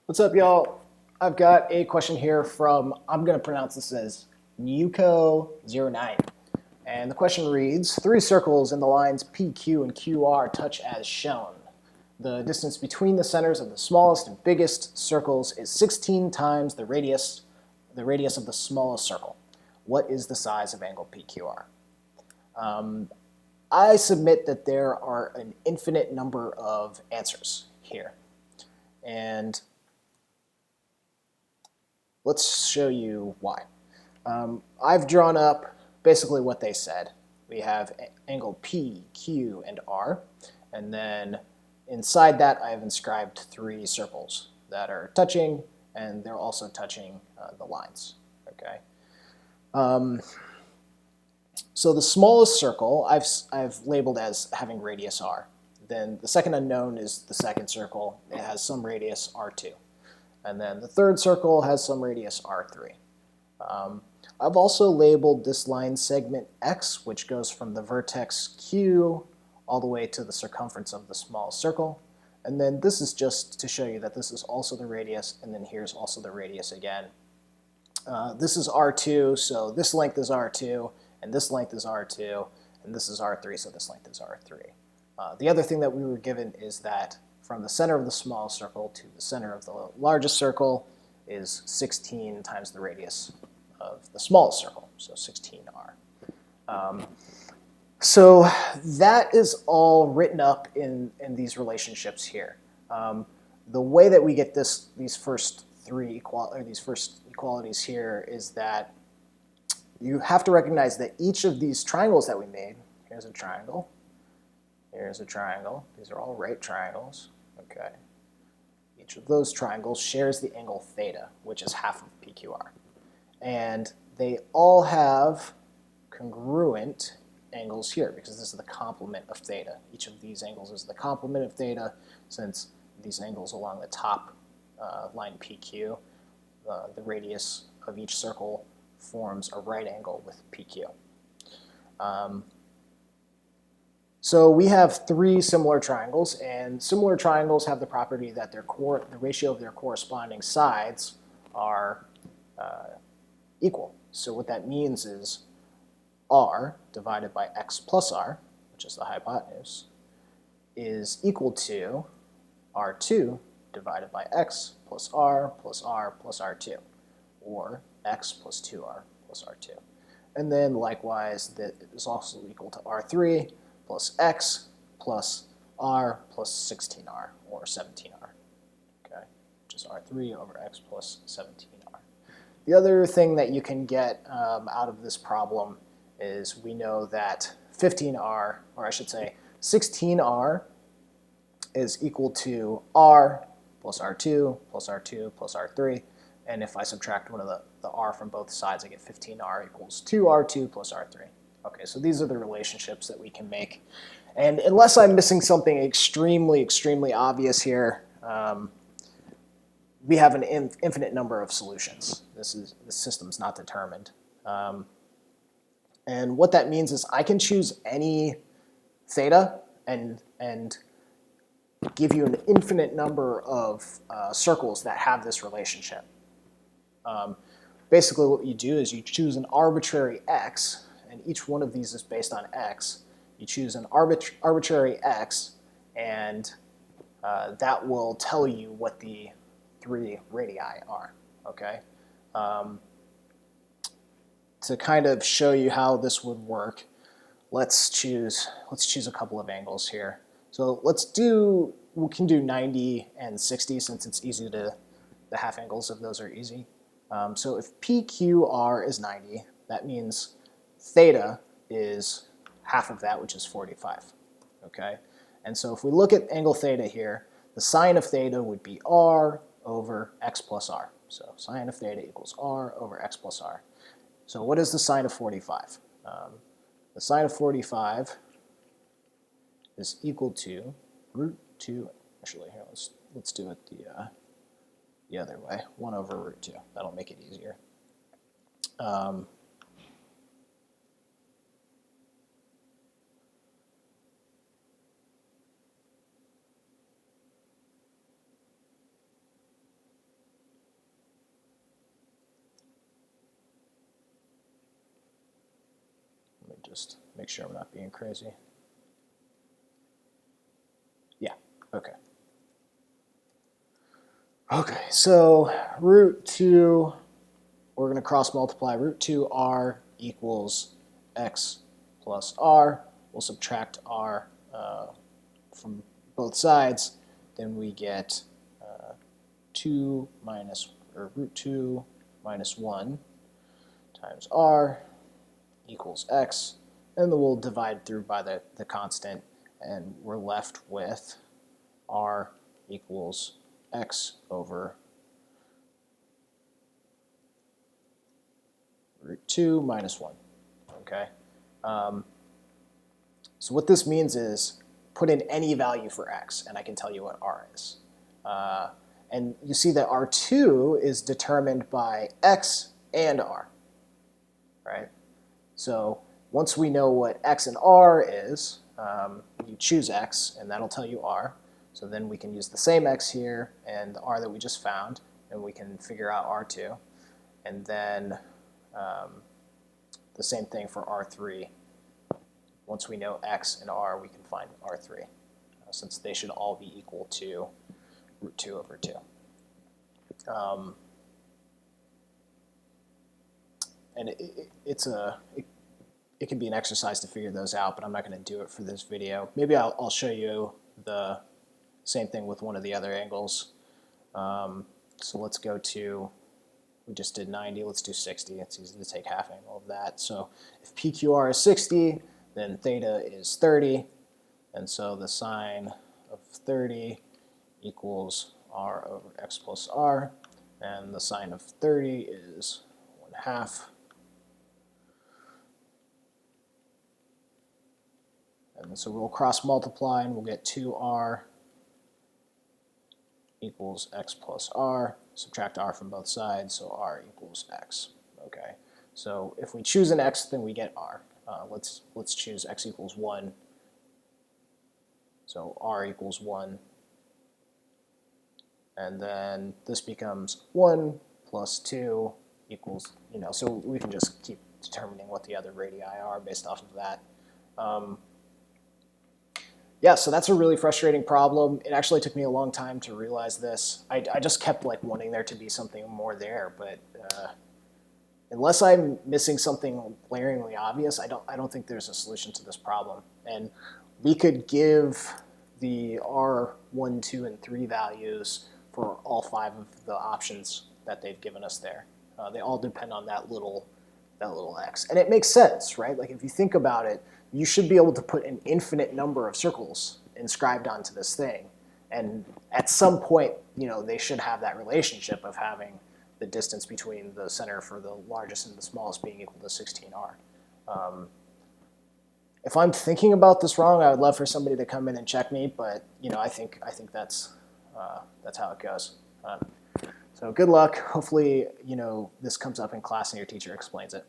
What's up, y'all? I've got a question here from, I'm going to pronounce this as Nuko09. And the question reads, three circles in the lines PQ and QR touch as shown. The distance between the centers of the smallest and biggest circles is 16 times the radius of the smallest circle. What is the size of angle PQR? I submit that there are an infinite number of answers here. And let's show you why. I've drawn up basically what they said. We have angle P, Q, and R, and then inside that I have inscribed three circles that are touching, and they're also touching the lines. Okay. So the smallest circle I've labeled as having radius R. Then the second unknown is the second circle. It has some radius R2. And then the third circle has some radius R3. I've also labeled this line segment X, which goes from the vertex Q all the way to the circumference of the smallest circle. And then this is just to show you that this is also the radius, and then here's also the radius again. This is R2, so this length is R2, and this length is R2, and this is R3, so this length is R3. The other thing that we were given is that from the center of the smallest circle to the center of the largest circle is 16 times the radius of the smallest circle, so 16r. So that is all written up in these relationships here. The way that we get these first equalities here is that you have to recognize that each of these triangles that we made, here's a triangle, here's a triangle, these are all right triangles, okay. Each of those triangles shares the angle theta, which is half of PQR. And they all have congruent angles here because this is the complement of theta. Each of these angles is the complement of theta, since these angles along the top line PQ, the radius of each circle forms a right angle with PQ. So we have three similar triangles, and similar triangles have the property that the ratio of their corresponding sides are equal. So what that means is r divided by x plus r, which is the hypotenuse, is equal to r2 divided by x plus r plus r plus r2, or x plus 2r plus r2. And then likewise, that is also equal to r3 plus x plus r plus 16r, or 17r, okay, which is r3 over x plus 17r. The other thing that you can get out of this problem is we know that 15r, or I should say 16r, is equal to r plus r2 plus r2 plus r3. And if I subtract one of the r from both sides, I get 15r equals 2r2 plus r3. Okay, so these are the relationships that we can make. And unless I'm missing something extremely, extremely obvious here, we have an infinite number of solutions. The system's not determined. And what that means is I can choose any theta and give you an infinite number of circles that have this relationship. Basically what you do is you choose an arbitrary x, and each one of these is based on x. You choose an arbitrary x, and that will tell you what the three radii are, okay? To kind of show you how this would work, let's choose a couple of angles here. So we can do 90 and 60 since it's easy the half angles of those are easy. So if PQR is 90, that means theta is half of that, which is 45, okay? And so if we look at angle theta here, the sine of theta would be r over x plus r. So sine of theta equals r over x plus r. So what is the sine of 45? The sine of 45 is equal to root 2, actually here, let's do it the other way, 1 over root 2. That'll make it easier. just make sure I'm not being crazy. Yeah, okay. Okay, so root 2, we're going to cross multiply root 2r equals x plus r. We'll subtract r from both sides. Then we get 2 minus, or root 2 minus 1 times r equals x. And then we'll divide through by the constant, and we're left with r equals x over root 2 minus 1, okay? So what this means is put in any value for x, and I can tell you what r is. And you see that r2 is determined by x and r, right? So once we know what x and r is, you choose x, and that'll tell you r. So then we can use the same x here and the r that we just found, and we can figure out r2. And then the same thing for r3. Once we know x and r, we can find r3, since they should all be equal to root 2 over 2. And it can be an exercise to figure those out, but I'm not going to do it for this video. Maybe I'll show you the same thing with one of the other angles. So let's go to, we just did 90, let's do 60. It's easy to take half angle of that. So if PQR is 60, then theta is 30. And so the sine of 30 equals r over x plus r. And the sine of 30 is 1/2. And so we'll cross multiply and we'll get 2r equals x plus r. Subtract r from both sides, so r equals x. Okay. So if we choose an x, then we get r. Let's choose x equals 1. So r equals 1. And then this becomes 1 plus 2 equals, so we can just keep determining what the other radii are based off of that. Yeah, so that's a really frustrating problem. It actually took me a long time to realize this. I just kept wanting there to be something more there, but unless I'm missing something glaringly obvious, I don't think there's a solution to this problem. And we could give the r1, 2, and 3 values for all 5 of the options that they've given us there. They all depend on that little x. And it makes sense, right? Like if you think about it, you should be able to put an infinite number of circles inscribed onto this thing. And at some point, they should have that relationship of having the distance between the center for the largest and the smallest being equal to 16r. If I'm thinking about this wrong, I would love for somebody to come in and check me, but I think that's how it goes. So good luck. Hopefully, this comes up in class and your teacher explains it.